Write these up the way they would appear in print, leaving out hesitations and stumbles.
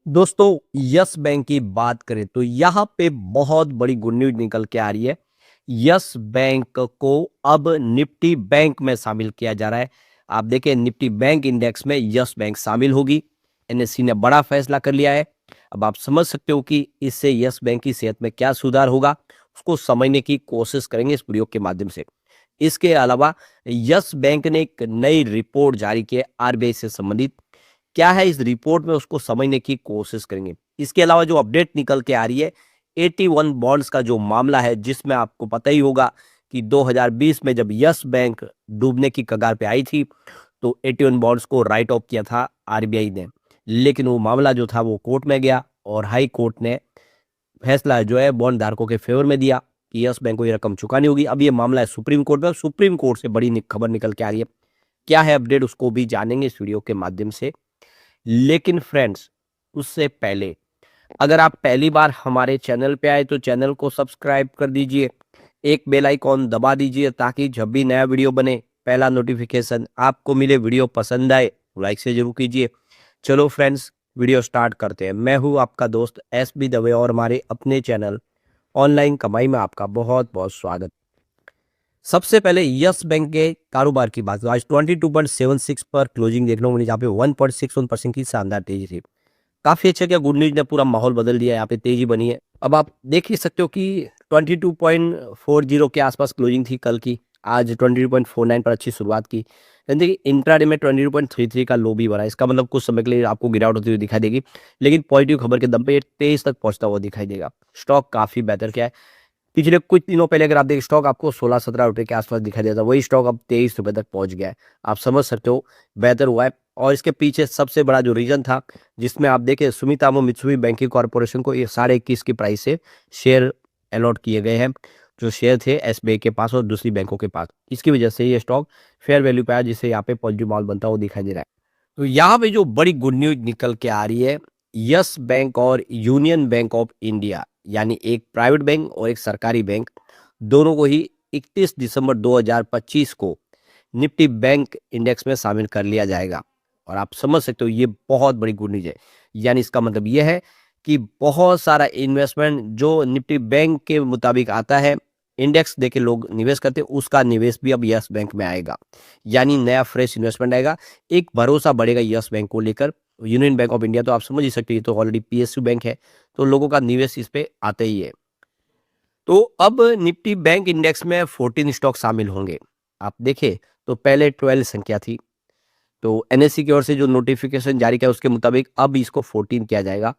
दोस्तों, yes bank की बात करें तो यहाँ पे बहुत बड़ी गुड न्यूज निकल के आ रही है। यस बैंक को अब निफ्टी बैंक में शामिल किया जा रहा है। आप देखें, निफ्टी बैंक इंडेक्स में यस बैंक शामिल होगी। एनएससी ने बड़ा फैसला कर लिया है। अब आप समझ सकते हो कि इससे यस बैंक की सेहत में क्या सुधार होगा, उसको समझने की कोशिश करेंगे इस प्रयोग के माध्यम से। इसके अलावा यस बैंक ने एक नई रिपोर्ट जारी की है आरबीआई से संबंधित। क्या है इस रिपोर्ट में, उसको समझने की कोशिश करेंगे। इसके अलावा जो अपडेट निकल के आ रही है 81 बॉन्ड्स का जो मामला है, जिसमें आपको पता ही होगा कि 2020 में जब यस बैंक डूबने की कगार पे आई थी तो 81 बॉन्ड्स को राइट ऑफ किया था आरबीआई ने। लेकिन वो मामला जो था वो कोर्ट में गया और हाई कोर्ट ने फैसला जो है बॉन्ड धारकों के फेवर में दिया कि यस बैंक को ये रकम चुकानी होगी। अब ये मामला है सुप्रीम कोर्ट में और सुप्रीम कोर्ट से बड़ी खबर निकल के आ रही है। क्या है अपडेट, उसको भी जानेंगे इस वीडियो के माध्यम से। लेकिन फ्रेंड्स, उससे पहले अगर आप पहली बार हमारे चैनल पे आए तो चैनल को सब्सक्राइब कर दीजिए, एक बेल आइकॉन दबा दीजिए ताकि जब भी नया वीडियो बने पहला नोटिफिकेशन आपको मिले। वीडियो पसंद आए लाइक से जरूर कीजिए। चलो फ्रेंड्स, वीडियो स्टार्ट करते हैं। मैं हूं आपका दोस्त एस बी दवे और हमारे अपने चैनल ऑनलाइन कमाई में आपका बहुत बहुत स्वागत। सबसे पहले यस बैंक के कारोबार की बात, आज 22.76 पर क्लोजिंग देखने को मिली, जहाँ पे 1.61% की शानदार तेजी थी। काफी अच्छा क्या, गुड न्यूज ने पूरा माहौल बदल दिया, यहाँ पे तेजी बनी है। अब आप देख ही सकते हो कि 22.40 के आसपास क्लोजिंग थी कल की। आज 22.49 पर अच्छी शुरुआत की। देखिए इंट्राडे में 22.33 का लो भी बना। इसका मतलब कुछ समय के लिए आपको गिरावट होती हुई दिखाई देगी, लेकिन पॉजिटिव खबर के दम पे ये 23 तक पहुंचता हुआ दिखाई देगा। स्टॉक काफी बेहतर क्या है, पिछले कुछ दिनों पहले अगर आप देखें स्टॉक आपको 16-17 रुपए के आसपास दिखाई देता, वही स्टॉक अब 23 रुपए तक पहुंच गया है। आप समझ सकते हो बेहतर हुआ है। और इसके पीछे सबसे बड़ा जो रीजन था, जिसमें आप देखें सुमितोमो मित्सुबिशी बैंकिंग कॉर्पोरेशन को ये 21.5 की प्राइस से शेयर अलॉट किए गए हैं, जो शेयर थे एसबीआई के पास और दूसरी बैंकों के पास। इसकी वजह से ये स्टॉक फेयर वैल्यू पे आया, जिससे यहाँ पे पॉजिटिव माहौल बनता हुआ दिखाई दे रहा है। तो यहाँ पे जो बड़ी गुड न्यूज निकल के आ रही है, यस बैंक और यूनियन बैंक ऑफ इंडिया, यानी एक प्राइवेट बैंक और एक सरकारी बैंक, दोनों को ही 31 दिसंबर 2025 को निफ्टी बैंक इंडेक्स में शामिल कर लिया जाएगा। और आप समझ सकते हो ये बहुत बड़ी गुड न्यूज है। यानी इसका मतलब ये है कि बहुत सारा इन्वेस्टमेंट जो निफ्टी बैंक के मुताबिक आता है, इंडेक्स देके लोग निवेश करते हैं, उसका निवेश भी अब यस बैंक में आएगा। यानी नया फ्रेश इन्वेस्टमेंट आएगा, एक भरोसा बढ़ेगा यस बैंक को लेकर। यूनियन बैंक ऑफ इंडिया तो आप समझ ही सकते हैं, तो ऑलरेडी पीएसयू बैंक है, तो लोगों का निवेश इस पे आते ही है। तो अब निफ्टी बैंक इंडेक्स में 14 स्टॉक शामिल होंगे। आप देखें तो पहले 12 संख्या थी, तो एनएससी की ओर से जो नोटिफिकेशन जारी किया उसके मुताबिक अब इसको 14 किया जाएगा।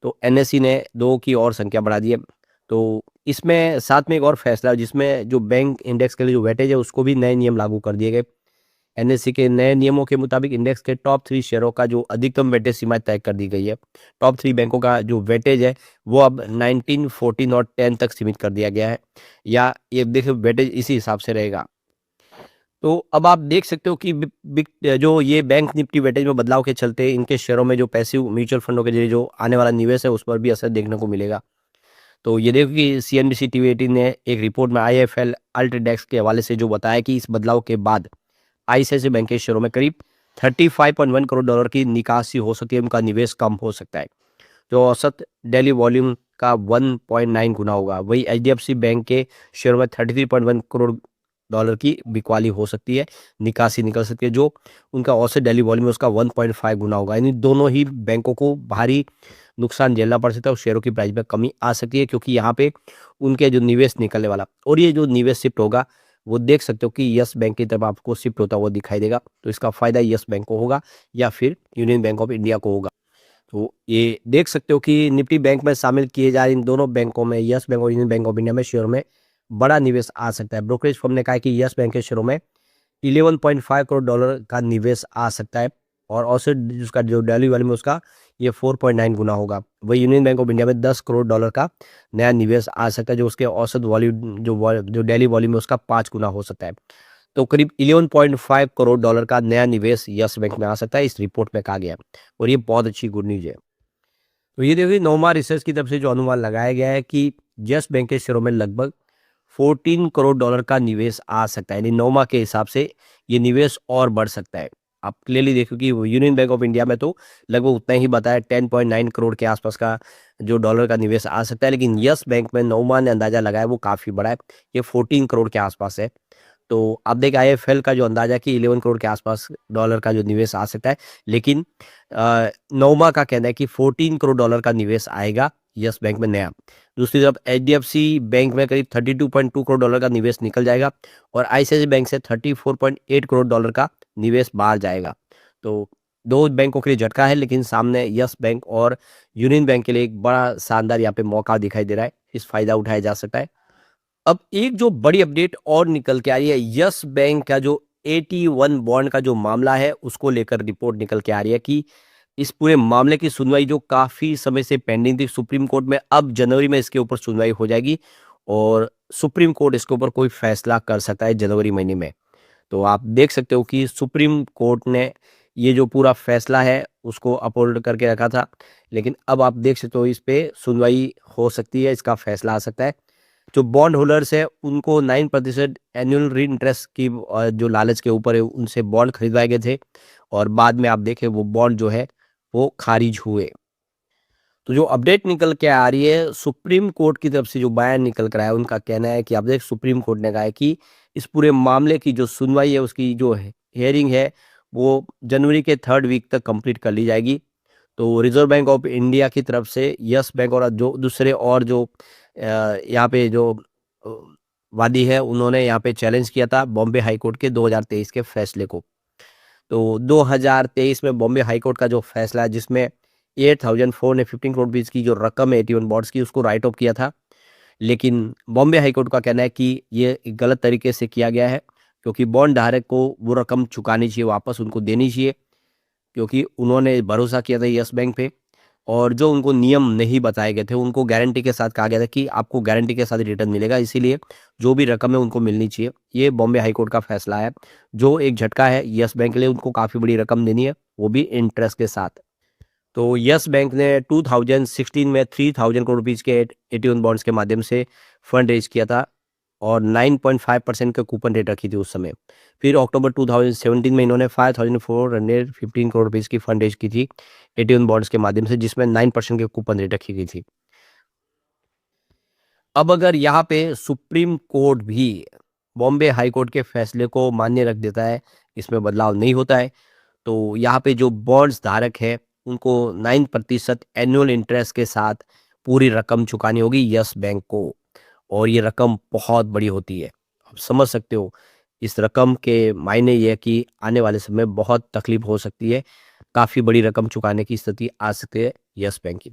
तो एनएससी ने 2 की और संख्या बढ़ा दी है। तो इसमें साथ में एक और फैसला है, जिसमें जो बैंक इंडेक्स के लिए जो वेटेज है उसको भी नए नियम लागू कर दिए गए। एनएससी के नए नियमों के मुताबिक इंडेक्स के टॉप 3 शेयरों का जो अधिकतम वेटेज सीमा तय कर दी गई है। टॉप 3 बैंकों का जो वेटेज है वो अब 19, 14 और 10 तक सीमित कर दिया गया है, या ये देखिए वेटेज इसी हिसाब से रहेगा। तो अब आप देख सकते हो कि जो ये बैंक निफ्टी वेटेज में बदलाव के चलते इनके शेयरों में जो पैसिव म्यूचुअल फंडों के जरिए जो आने वाला निवेश है उस पर भी असर देखने को मिलेगा। तो ये देखो कि सीएनबीसी टीवी 18 ने एक रिपोर्ट में आईएफएल अल्ट्राडेक्स के हवाले से जो बताया कि इस बदलाव के बाद आईसीआईसीआई बैंक के शेयरों में करीब 35.1 करोड़ डॉलर की निकासी हो सकती है, उनका निवेश कम हो सकता है, जो औसत डेली वॉल्यूम का 1.9 गुना होगा। वही एचडीएफसी बैंक के शेयरों में 33.1 करोड़ डॉलर की बिकवाली हो सकती है, निकासी निकल सकती है, जो उनका औसत डेली वॉल्यूम है उसका 1.5 गुना होगा। यानी दोनों ही बैंकों को भारी नुकसान झेलना पड़ सकता है और शेयरों की प्राइस में कमी आ सकती है, क्योंकि यहाँ पे उनके जो निवेश निकलने वाला और ये जो निवेश शिफ्ट होगा वो देख सकते हो कि यस बैंक की तरफ आपको शिफ्ट होता हुआ दिखाई देगा। तो इसका फायदा यस बैंक को होगा या फिर यूनियन बैंक ऑफ इंडिया को होगा। तो ये देख सकते हो कि निफ्टी बैंक में शामिल किए जा रहे इन दोनों बैंकों में, यस बैंक और यूनियन बैंक ऑफ इंडिया में, शेयरों में बड़ा निवेश आ सकता है। ब्रोकरेज फर्म ने कहा है कि यस बैंक के शेयरों में 11.5 करोड़ डॉलर का निवेश आ सकता है और औसत जिसका जो डेली वॉल्यूम है उसका ये 4.9 गुना होगा। वही यूनियन बैंक ऑफ इंडिया में 10 करोड़ डॉलर का नया निवेश आ सकता है, जो उसके औसत वॉल्यूम जो डेली वॉल्यूम है उसका 5 गुना हो सकता है। तो करीब 11.5 करोड़ डॉलर का नया निवेश यस बैंक में आ सकता है, इस रिपोर्ट में कहा गया है और ये बहुत अच्छी गुड न्यूज है। तो ये देखिए नोमा रिसर्च की तरफ से जो अनुमान लगाया गया है कि यस बैंक के शेयरों में लगभग 14 करोड़ डॉलर का निवेश आ सकता है। यानी नोमा के हिसाब से ये निवेश और बढ़ सकता है। आप क्लियरली देखो कि यूनियन बैंक ऑफ इंडिया में तो लगभग उतना ही बताया, 10.9 करोड़ के आसपास का जो डॉलर का निवेश आ सकता है, लेकिन यस बैंक में नौमा ने अंदाजा लगाया वो काफ़ी बड़ा है, ये 14 करोड़ के आसपास है। तो आप देख आईएफएल का जो अंदाजा कि 11 करोड़ के आसपास डॉलर का जो निवेश आ सकता है, लेकिन नौमा का कहना है कि 14 करोड़ डॉलर का निवेश आएगा यस बैंक में नया। दूसरी तरफ एचडीएफसी बैंक में करीब 32.2 करोड़ डॉलर का निवेश निकल जाएगा और आईसीआईसीआई बैंक से 34.8 करोड़ डॉलर का निवेश बाहर जाएगा। तो दो बैंकों के लिए झटका है, लेकिन सामने यस बैंक और यूनियन बैंक के लिए एक बड़ा शानदार यहाँ पे मौका दिखाई दे रहा है, इस फायदा उठाया जा सकता है। अब एक जो बड़ी अपडेट और निकल के आ रही है, यस बैंक का जो 81 बॉन्ड का जो मामला है उसको लेकर रिपोर्ट निकल के आ रही है कि इस पूरे मामले की सुनवाई जो काफी समय से पेंडिंग थी सुप्रीम कोर्ट में, अब जनवरी में इसके ऊपर सुनवाई हो जाएगी और सुप्रीम कोर्ट इसके ऊपर कोई फैसला कर सकता है जनवरी महीने में। तो आप देख सकते हो कि सुप्रीम कोर्ट ने ये जो पूरा फैसला है उसको अपहोल्ड करके रखा था, लेकिन अब आप देख सकते हो इस पे सुनवाई हो सकती है, इसका फैसला आ सकता है। जो बॉन्ड होल्डर्स है उनको 9% एनुअल री इंटरेस्ट की जो लालच के ऊपर है उनसे बॉन्ड खरीदवाए गए थे और बाद में आप देखें वो बॉन्ड जो है वो खारिज हुए। तो जो अपडेट निकल के आ रही है सुप्रीम कोर्ट की तरफ से जो बयान निकल कर आया है, उनका कहना है कि आप देख सुप्रीम कोर्ट ने कहा है कि इस पूरे मामले की जो सुनवाई है उसकी जो हियरिंग है वो जनवरी के 3rd वीक तक कंप्लीट कर ली जाएगी। तो रिजर्व बैंक ऑफ इंडिया की तरफ से यस बैंक और जो दूसरे और जो यहाँ पे जो अ, वादी है उन्होंने यहाँ पे चैलेंज किया था बॉम्बे हाई कोर्ट के 2023 के फैसले को। तो 2023 में बॉम्बे हाई कोर्ट का जो फैसला है जिसमें 8,415 करोड़ रुपीस की जो रकम है 81 बॉन्ड्स की उसको राइट ऑफ किया था, लेकिन बॉम्बे हाई कोर्ट का कहना है कि ये एक गलत तरीके से किया गया है क्योंकि बॉन्ड धारक को वो रकम चुकानी चाहिए, वापस उनको देनी चाहिए क्योंकि उन्होंने भरोसा किया था यस बैंक पे और जो उनको नियम नहीं बताए गए थे उनको गारंटी के साथ कहा गया था कि आपको गारंटी के साथ रिटर्न मिलेगा, इसीलिए जो भी रकम है उनको मिलनी चाहिए। ये बॉम्बे हाई कोर्ट का फैसला है जो एक झटका है यस बैंक के लिए, उनको काफ़ी बड़ी रकम देनी है वो भी इंटरेस्ट के साथ। तो यस बैंक ने 2016 में 3,000 करोड़ रुपीज़ के 81 बॉन्ड्स के माध्यम से फंड रेज किया था और 9.5% का कूपन रेट रखी थी उस समय। फिर अक्टूबर 2017 में इन्होंने 5,415 करोड़ रुपीज़ की फंड रेज की थी 81 बॉन्ड्स के माध्यम से, जिसमें 9% के कूपन रेट रखी गई थी। अब अगर यहाँ पे सुप्रीम कोर्ट भी बॉम्बे हाई कोर्ट के फैसले को मान्य रख देता है, इसमें बदलाव नहीं होता है, तो यहाँ पे जो बॉन्ड्स धारक है उनको 9% एनुअल इंटरेस्ट के साथ पूरी रकम चुकानी होगी यस बैंक को और ये रकम बहुत बड़ी होती है। आप समझ सकते हो इस रकम के मायने ये है कि आने वाले समय में बहुत तकलीफ हो सकती है, काफ़ी बड़ी रकम चुकाने की स्थिति आ सकती है यस बैंक की।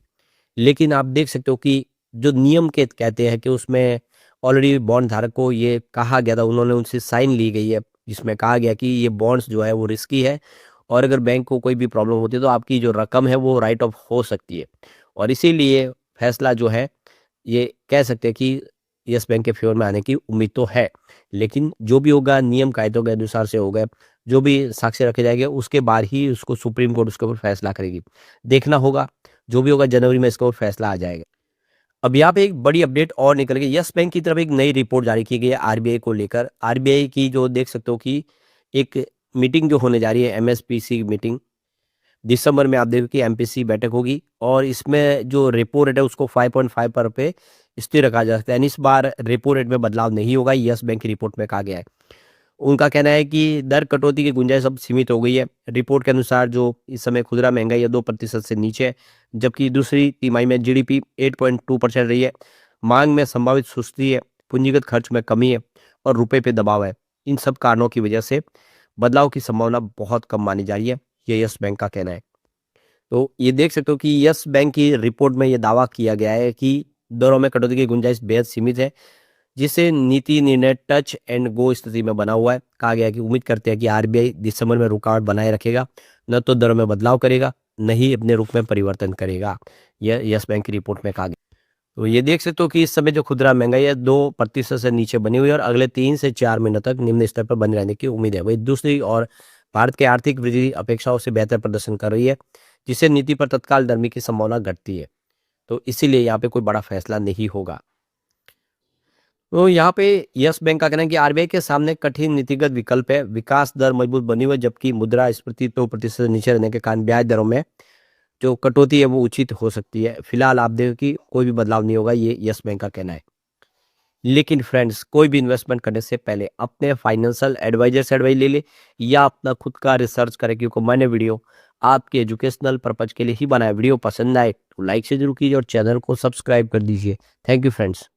लेकिन आप देख सकते हो कि जो नियम के कहते हैं कि उसमें ऑलरेडी बॉन्ड धारक को ये कहा गया था, उन्होंने उनसे साइन ली गई है जिसमें कहा गया कि ये बॉन्ड्स जो है वो रिस्की है और अगर बैंक को कोई भी प्रॉब्लम होती है तो आपकी जो रकम है वो राइट ऑफ हो सकती है और इसीलिए फैसला जो है ये कह सकते हैं कि यस बैंक के फेवर में आने की उम्मीद तो है, लेकिन जो भी होगा नियम कायदों के अनुसार से होगा, जो भी साक्ष्य रखे जाएंगे उसके बाद ही उसको सुप्रीम कोर्ट उसके ऊपर फैसला करेगी। देखना होगा, जो भी होगा जनवरी में इसका फैसला आ जाएगा। अब यहाँ पे एक बड़ी अपडेट और निकल गई, यस बैंक की तरफ एक नई रिपोर्ट जारी की गई है आरबीआई को लेकर। आरबीआई की जो देख सकते हो कि एक मीटिंग जो होने जा रही है एमएसपीसी मीटिंग, दिसंबर में आप देखो कि एमपीसी बैठक होगी और इसमें जो रेपो रेट है उसको 5.5 पर पे स्थिर रखा जा सकता है, यानी इस बार रेपो रेट में बदलाव नहीं होगा, यस बैंक की रिपोर्ट में कहा गया है। उनका कहना है कि दर कटौती की गुंजाइश अब सीमित हो गई है। रिपोर्ट के अनुसार जो इस समय खुदरा महंगाई है 2% से नीचे है, जबकि दूसरी तिमाही में जीडीपी 8.2% रही है। मांग में संभावित सुस्ती है, पूंजीगत खर्च में कमी है और रुपए पे दबाव है। इन सब कारणों की वजह से बदलाव की संभावना बहुत कम मानी जा रही है, ये यस बैंक का कहना है। तो ये देख सकते हो कि यस बैंक की रिपोर्ट में ये दावा किया गया है कि दरों में कटौती की गुंजाइश बेहद सीमित है, जिसे नीति निर्णय टच एंड गो स्थिति में बना हुआ है। कहा गया है कि उम्मीद करते हैं कि आरबीआई दिसंबर में रुकावट बनाए रखेगा, न तो दरों में बदलाव करेगा, न ही अपने रुख में परिवर्तन करेगा, यह यस बैंक की रिपोर्ट में कहा गया। तो ये देख सकते हो कि इस समय जो खुदरा महंगाई है 2% से नीचे बनी हुई है और अगले 3 से 4 महीनों तक निम्न स्तर पर बने रहने की उम्मीद है। वही दूसरी और भारत की आर्थिक वृद्धि अपेक्षाओं से बेहतर प्रदर्शन कर रही है, जिससे नीति पर तत्काल नरमी की संभावना घटती है। तो इसीलिए यहाँ पे कोई बड़ा फैसला नहीं होगा। तो यहाँ पे यस बैंक का कहना है कि आरबीआई के सामने कठिन नीतिगत विकल्प है। विकास दर मजबूत बनी हुई है, जबकि मुद्रास्फीति 2% से नीचे रहने के कारण ब्याज दरों में जो कटौती है वो उचित हो सकती है। फिलहाल आप देखो कि कोई भी बदलाव नहीं होगा, ये यस बैंक का कहना है। लेकिन फ्रेंड्स, कोई भी इन्वेस्टमेंट करने से पहले अपने फाइनेंशियल एडवाइजर से एडवाइस ले ले या अपना खुद का रिसर्च करें, क्योंकि मैंने वीडियो आपके एजुकेशनल पर्पज के लिए ही बनाया। वीडियो पसंद आए तो लाइक से जरूर कीजिए और चैनल को सब्सक्राइब कर दीजिए। Thank you friends.